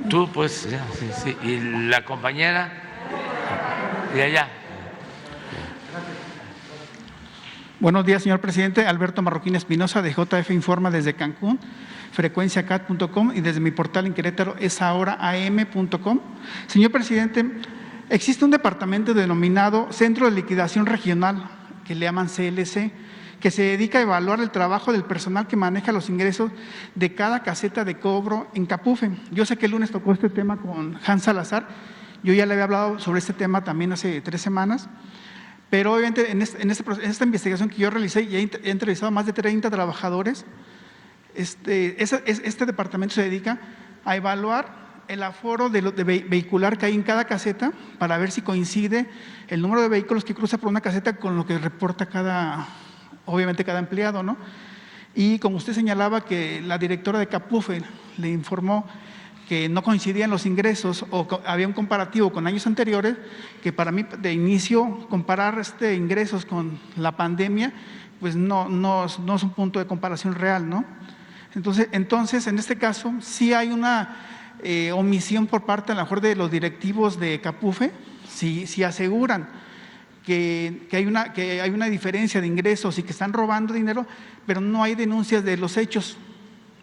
Tú, pues, ya, sí, sí. Y la compañera de allá. Buenos días, señor presidente. Alberto Marroquín Espinosa, de JF Informa desde Cancún, frecuenciacat.com, y desde mi portal en Querétaro es ahoraam.com. Señor presidente, existe un departamento denominado Centro de Liquidación Regional, que le llaman CLC, que se dedica a evaluar el trabajo del personal que maneja los ingresos de cada caseta de cobro en Capufe. Yo sé que el lunes tocó este tema con Hans Salazar. Yo ya le había hablado sobre este tema también hace 3 semanas. Pero obviamente en esta investigación que yo realicé, ya he entrevistado a más de 30 trabajadores. Este departamento se dedica a evaluar el aforo de vehicular que hay en cada caseta para ver si coincide el número de vehículos que cruza por una caseta con lo que reporta obviamente cada empleado, ¿no? Y como usted señalaba que la directora de Capufe le informó que no coincidían los ingresos o había un comparativo con años anteriores, que para mí de inicio comparar ingresos con la pandemia, pues no es un punto de comparación real, ¿no? Entonces, en este caso, sí hay una omisión por parte a lo mejor de los directivos de Capufe, si aseguran que hay una diferencia de ingresos y que están robando dinero, pero no hay denuncias de los hechos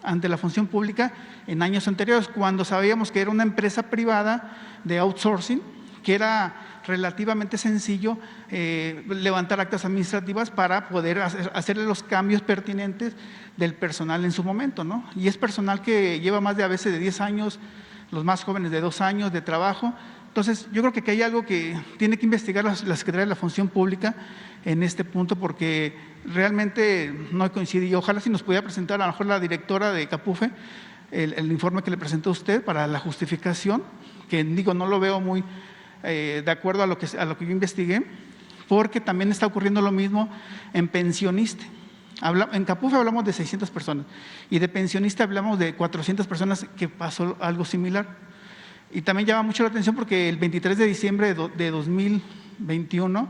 ante la función pública en años anteriores, cuando sabíamos que era una empresa privada de outsourcing, que era relativamente sencillo levantar actas administrativas para poder hacerle los cambios pertinentes del personal en su momento, ¿no? Y es personal que lleva más de a veces de 10 años, los más jóvenes de 2 años de trabajo. Entonces, yo creo que aquí hay algo que tiene que investigar la Secretaría de la Función Pública en este punto, porque realmente no coincide. Y ojalá si nos pudiera presentar a lo mejor la directora de Capufe el informe que le presentó usted para la justificación, que digo, no lo veo muy de acuerdo a lo que yo investigué, porque también está ocurriendo lo mismo en pensionista. En Capufe hablamos de 600 personas y de pensionista hablamos de 400 personas que pasó algo similar. Y también llama mucho la atención porque el 23 de diciembre de 2021,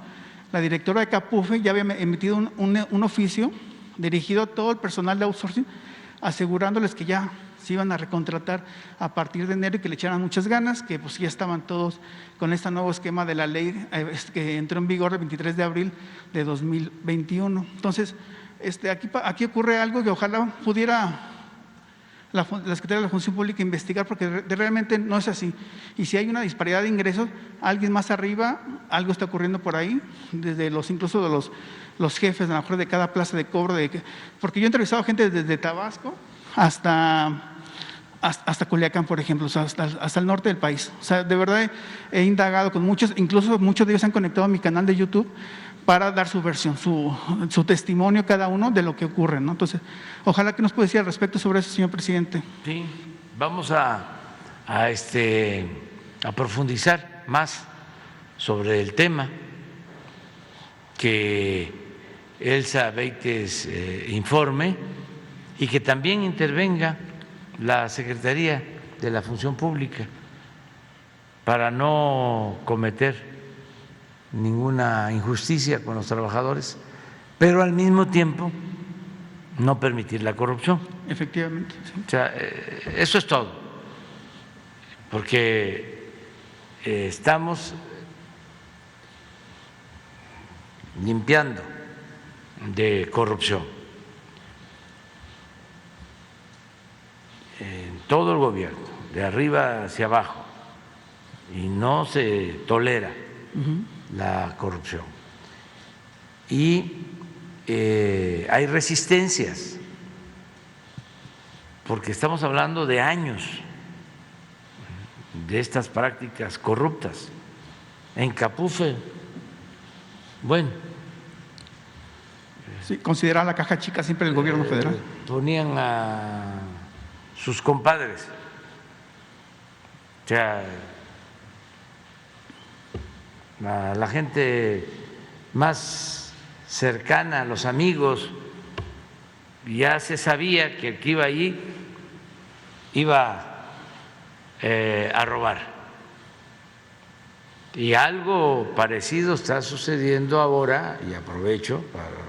la directora de Capufe ya había emitido un oficio dirigido a todo el personal de outsourcing, asegurándoles que ya se iban a recontratar a partir de enero y que le echaran muchas ganas, que pues ya estaban todos con este nuevo esquema de la ley que entró en vigor el 23 de abril de 2021. Entonces, aquí ocurre algo que ojalá pudiera la Secretaría de la Función Pública investigar, porque realmente no es así. Y si hay una disparidad de ingresos, alguien más arriba, algo está ocurriendo por ahí, desde incluso de los jefes, a lo mejor de cada plaza de cobro, porque yo he entrevistado gente desde Tabasco hasta Culiacán, por ejemplo, o sea, hasta el norte del país. O sea, de verdad he indagado con muchos, incluso muchos de ellos se han conectado a mi canal de YouTube para dar su versión, su testimonio cada uno de lo que ocurre, ¿no? Entonces, ojalá que nos pueda decir al respecto sobre eso, señor presidente. Sí, vamos a profundizar más sobre el tema, que Elsa Beites informe y que también intervenga la Secretaría de la Función Pública para no cometer ninguna injusticia con los trabajadores, pero al mismo tiempo no permitir la corrupción. Efectivamente. Sí. O sea, eso es todo, porque estamos limpiando de corrupción en todo el gobierno, de arriba hacia abajo, y no se tolera la corrupción. Y hay resistencias, porque estamos hablando de años de estas prácticas corruptas. En Capufe, bueno. Sí, considera la caja chica siempre el gobierno federal. Ponían a sus compadres, o sea, a la gente más cercana, a los amigos, ya se sabía que el que iba allí iba a robar. Y algo parecido está sucediendo ahora, y aprovecho para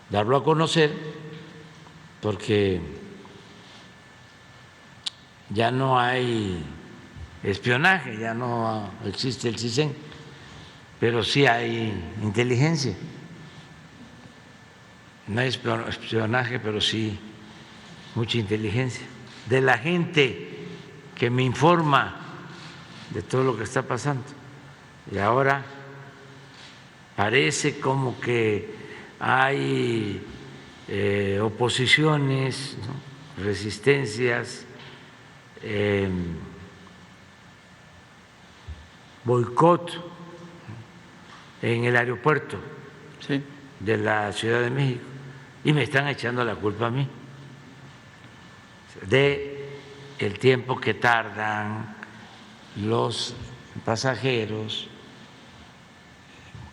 darlo a conocer, porque ya no hay espionaje, ya no existe el CISEN, pero sí hay inteligencia. No hay espionaje, pero sí mucha inteligencia de la gente que me informa de todo lo que está pasando. Y ahora parece como que hay oposiciones, ¿no?, resistencias, boicot en el aeropuerto de la Ciudad de México, y me están echando la culpa a mí de el tiempo que tardan los pasajeros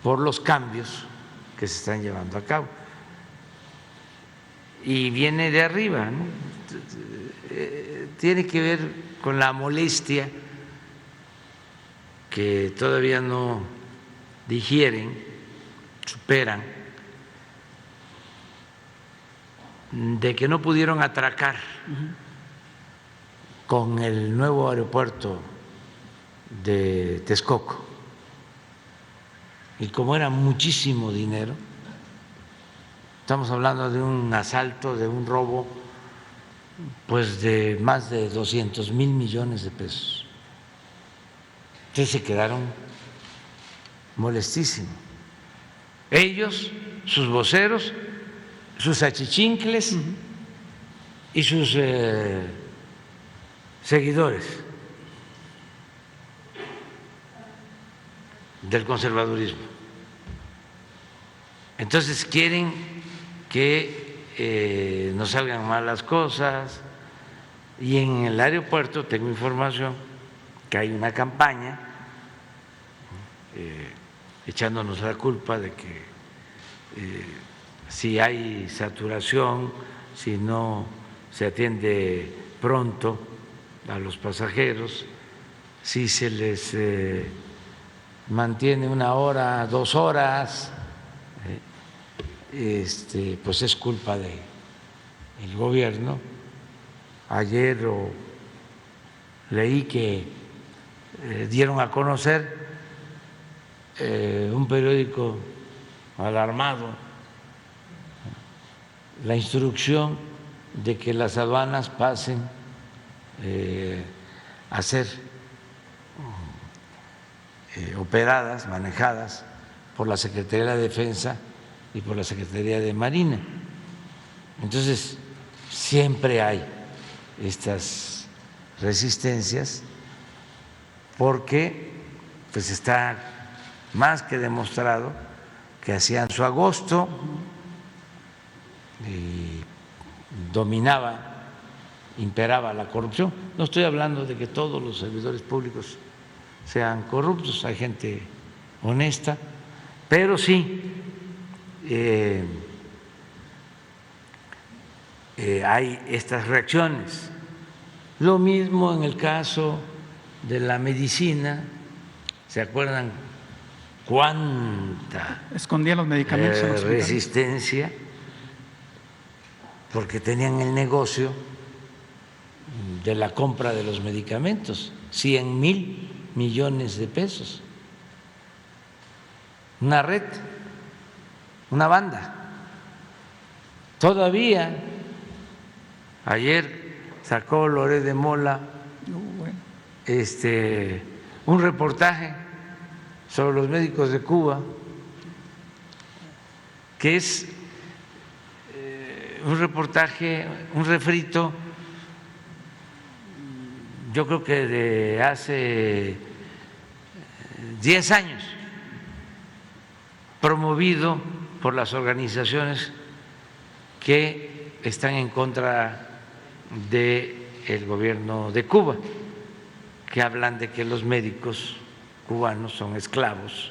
por los cambios que se están llevando a cabo. Y viene de arriba, ¿no? Tiene que ver con la molestia que todavía no digieren, superan, de que no pudieron atracar con el nuevo aeropuerto de Texcoco. Y como era muchísimo dinero, estamos hablando de un asalto, de un robo, pues de más de 200,000 millones de pesos. Entonces se quedaron molestísimos. Ellos, sus voceros, sus achichincles y sus seguidores del conservadurismo. Entonces quieren que nos salgan mal las cosas, y en el aeropuerto tengo información que hay una campaña echándonos la culpa de que si hay saturación, si no se atiende pronto a los pasajeros, si se les mantiene 1 hora, 2 horas, pues es culpa del gobierno. Ayer leí que dieron a conocer un periódico alarmado la instrucción de que las aduanas pasen a ser operadas, manejadas por la Secretaría de Defensa y por la Secretaría de Marina. Entonces, siempre hay estas resistencias porque pues está más que demostrado que hacían su agosto y dominaba, imperaba la corrupción. No estoy hablando de que todos los servidores públicos sean corruptos, hay gente honesta, pero sí hay estas reacciones. Lo mismo en el caso de la medicina. ¿Se acuerdan cuánta escondían los medicamentos en los hospitales? Resistencia? Porque tenían el negocio de la compra de los medicamentos, 100,000 millones de pesos. Una red, una banda. Todavía ayer sacó Loret de Mola un reportaje sobre los médicos de Cuba, que es un reportaje, un refrito, yo creo que de hace 10 años, promovido por las organizaciones que están en contra del gobierno de Cuba, que hablan de que los médicos cubanos son esclavos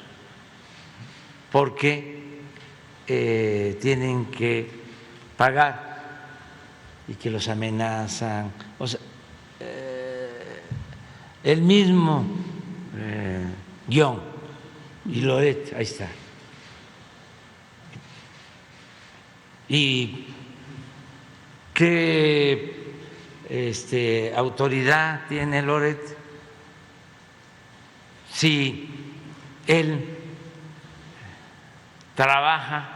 porque tienen que pagar y que los amenazan. O sea, el mismo guión, y Loret, ahí está. Y que autoridad tiene Loret si él trabaja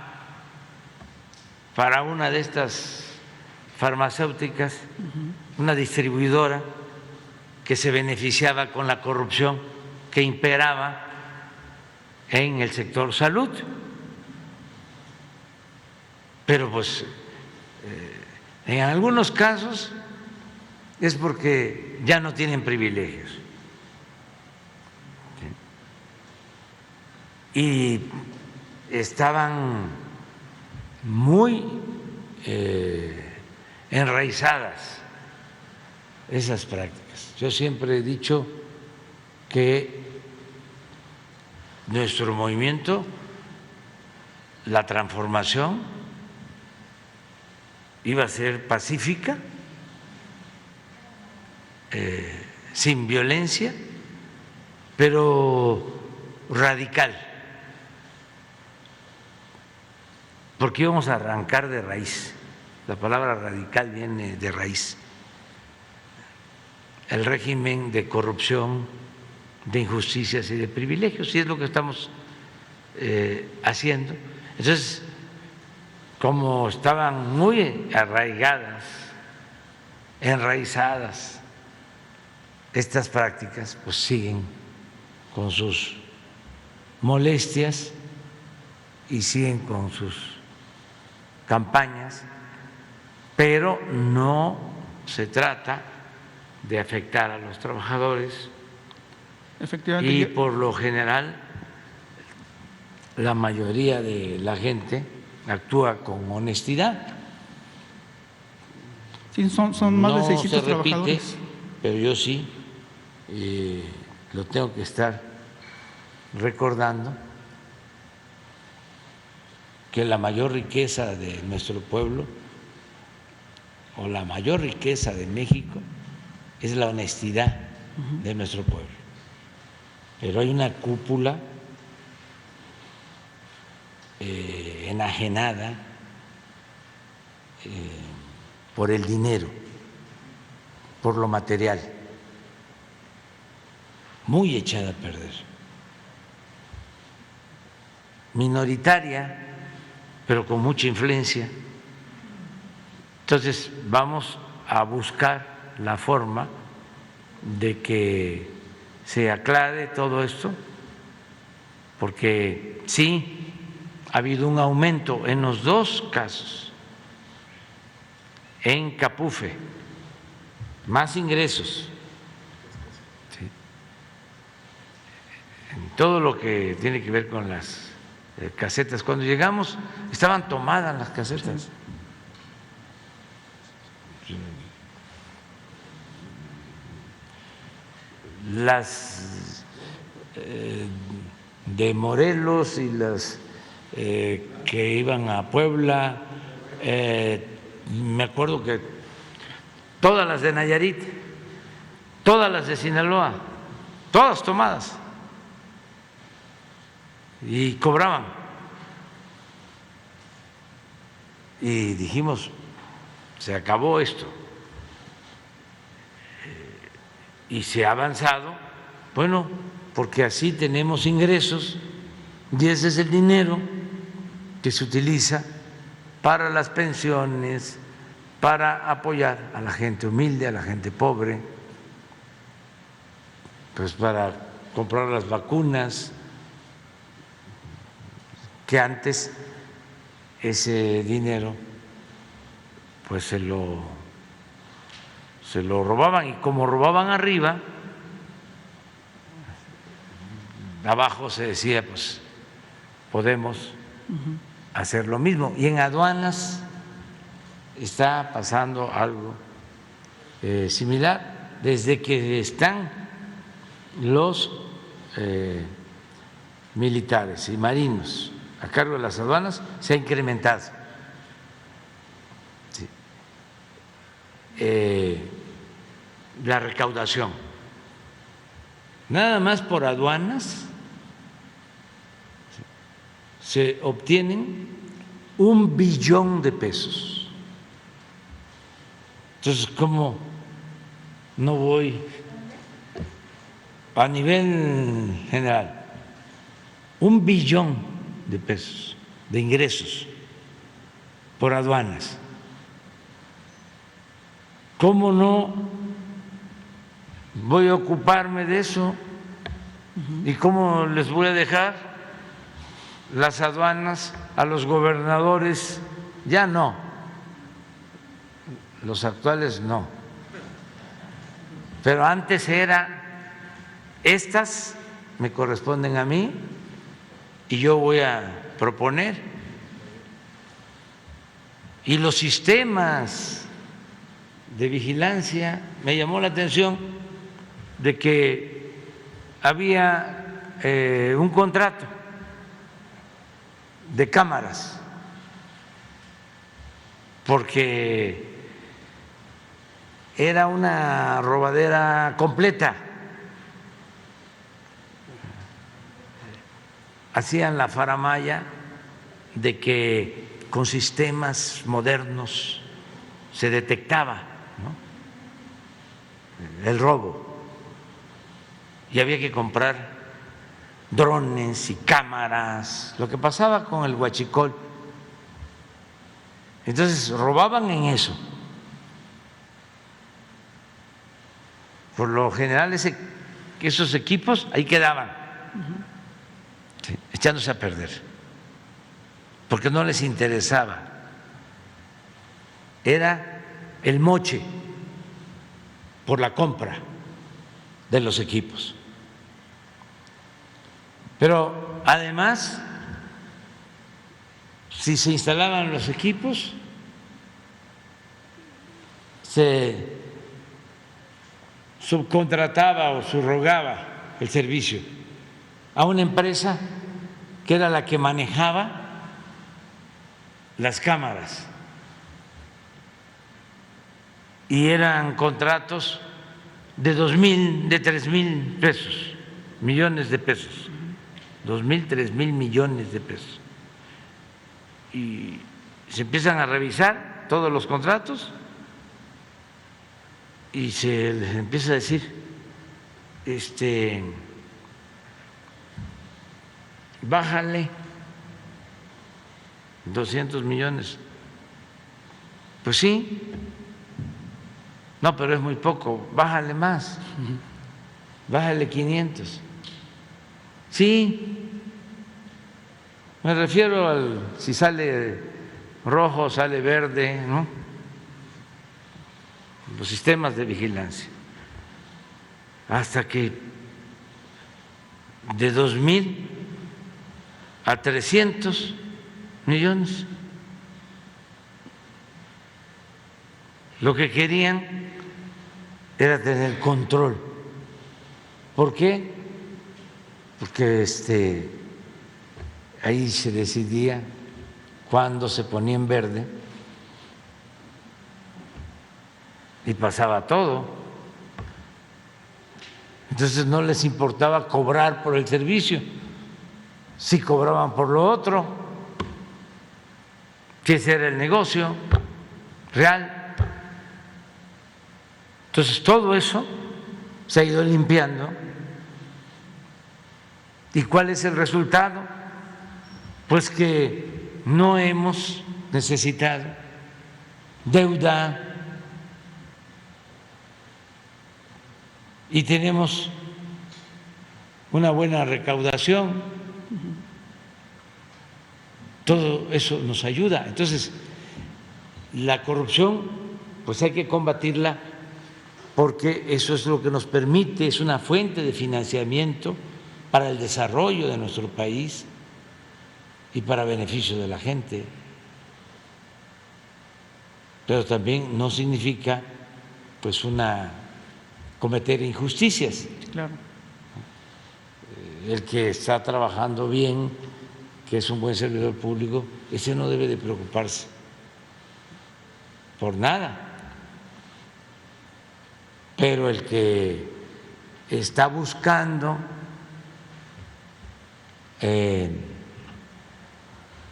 para una de estas farmacéuticas, una distribuidora que se beneficiaba con la corrupción que imperaba en el sector salud? Pero pues en algunos casos es porque ya no tienen privilegios. Y estaban muy enraizadas esas prácticas. Yo siempre he dicho que nuestro movimiento, la transformación, iba a ser pacífica, sin violencia, pero radical, porque íbamos a arrancar de raíz. La palabra radical viene de raíz. El régimen de corrupción, de injusticias y de privilegios, y es lo que estamos haciendo. Entonces, como estaban muy arraigadas, enraizadas estas prácticas, pues siguen con sus molestias y siguen con sus campañas, pero no se trata de afectar a los trabajadores. Efectivamente. Y por lo general la mayoría de la gente actúa con honestidad. Sí, son más de 600 se repite, trabajadores. pero yo sí lo tengo que estar recordando, que la mayor riqueza de nuestro pueblo o la mayor riqueza de México es la honestidad de nuestro pueblo. Pero hay una cúpula enajenada por el dinero, por lo material, muy echada a perder, minoritaria, pero con mucha influencia. Entonces vamos a buscar la forma de que se aclare todo esto, porque sí ha habido un aumento en los dos casos, en Capufe, más ingresos, ¿sí?, en todo lo que tiene que ver con las casetas. Cuando llegamos estaban tomadas las casetas. Las de Morelos y las que iban a Puebla, me acuerdo que todas las de Nayarit, todas las de Sinaloa, todas tomadas, y cobraban. Y dijimos, se acabó esto. Y se ha avanzado, bueno, porque así tenemos ingresos y ese es el dinero que se utiliza para las pensiones, para apoyar a la gente humilde, a la gente pobre, pues para comprar las vacunas, que antes ese dinero pues se lo robaban, y como robaban arriba, abajo se decía, pues podemos hacer lo mismo. Y en aduanas está pasando algo similar. Desde que están los militares y marinos a cargo de las aduanas, se ha incrementado. Sí. La recaudación, nada más por aduanas se obtienen 1 billón de pesos. Entonces, ¿cómo no voy a nivel general, 1 billón de pesos de ingresos por aduanas. ¿Cómo no voy a ocuparme de eso? ¿Y cómo les voy a dejar las aduanas a los gobernadores? Ya no, los actuales no, pero antes era, estas me corresponden a mí y yo voy a proponer. Y los sistemas de vigilancia, me llamó la atención de que había un contrato de cámaras, porque era una robadera completa. Hacían la faramalla de que con sistemas modernos se detectaba, ¿no?, el robo, y había que comprar drones y cámaras, lo que pasaba con el huachicol. Entonces robaban en eso. Por lo general esos equipos ahí quedaban, sí, echándose a perder, porque no les interesaba. Era el moche por la compra de los equipos. Pero además, si se instalaban los equipos, se subcontrataba o subrogaba el servicio a una empresa que era la que manejaba las cámaras, y eran contratos de 2.000, de 3.000 pesos, millones de pesos, 2.000, 3.000 millones de pesos. Y se empiezan a revisar todos los contratos y se les empieza a decir, bájale 200 millones. Pues sí, no, pero es muy poco, bájale más, bájale 500. Sí, me refiero al si sale rojo, sale verde, ¿no?, los sistemas de vigilancia, hasta que de 2.000 a 300 millones. Lo que querían era tener control. ¿Por qué? Porque ahí se decidía cuándo se ponía en verde y pasaba todo. Entonces no les importaba cobrar por el servicio, si cobraban por lo otro, que ese era el negocio real. Entonces todo eso se ha ido limpiando. ¿Y cuál es el resultado? Pues que no hemos necesitado deuda y tenemos una buena recaudación. Todo eso nos ayuda. Entonces, la corrupción, pues hay que combatirla, porque eso es lo que nos permite, es una fuente de financiamiento para el desarrollo de nuestro país y para beneficio de la gente. Pero también no significa pues cometer injusticias. Claro. El que está trabajando bien, que es un buen servidor público, ese no debe de preocuparse por nada. Pero el que está buscando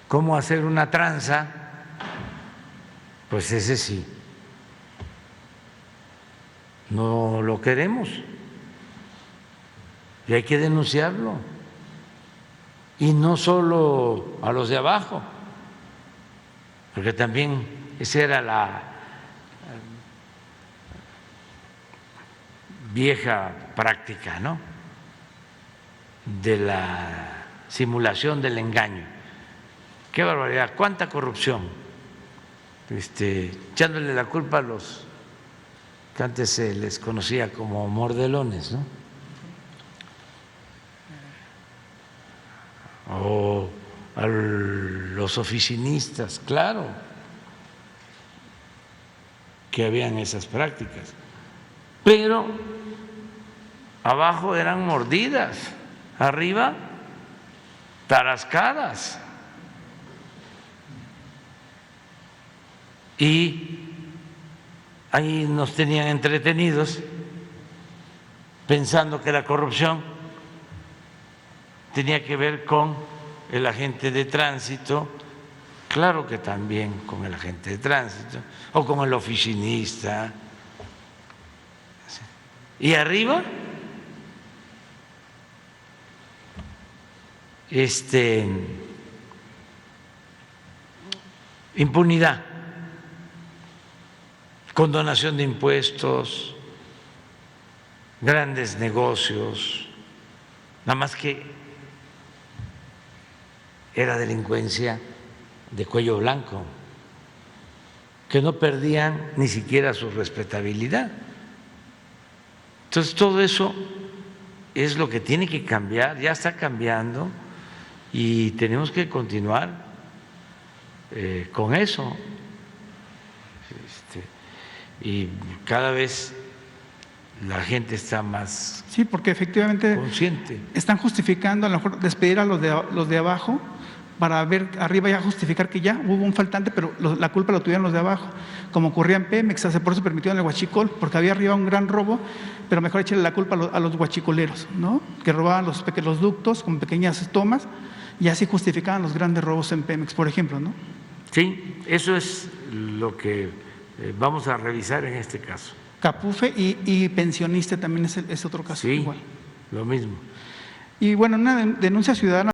cómo hacer una tranza, pues ese sí no lo queremos y hay que denunciarlo. Y no solo a los de abajo, porque también esa era la vieja práctica, ¿no?, de la simulación del engaño. Qué barbaridad, cuánta corrupción, echándole la culpa a los que antes se les conocía como mordelones, ¿no?, o a los oficinistas, claro que habían esas prácticas, pero abajo eran mordidas, arriba tarascadas. Y ahí nos tenían entretenidos pensando que la corrupción tenía que ver con el agente de tránsito, claro que también con el agente de tránsito, o con el oficinista. Y arriba, impunidad, condonación de impuestos, grandes negocios, nada más que era delincuencia de cuello blanco, que no perdían ni siquiera su respetabilidad. Entonces, todo eso es lo que tiene que cambiar, ya está cambiando y tenemos que continuar con eso. Y cada vez la gente está más Sí, porque efectivamente consciente. están justificando a lo mejor despedir a los de abajo para ver arriba ya justificar que ya hubo un faltante, pero la culpa lo tuvieron los de abajo, como ocurría en Pemex, por eso permitieron el huachicol, porque había arriba un gran robo, pero mejor echarle la culpa a los huachicoleros, ¿no?, que robaban los ductos con pequeñas tomas y así justificaban los grandes robos en Pemex, por ejemplo, ¿no? Sí, eso es lo que vamos a revisar en este caso. Capufe y pensionista también es otro caso. Sí, igual. lo mismo. Y bueno, una denuncia ciudadana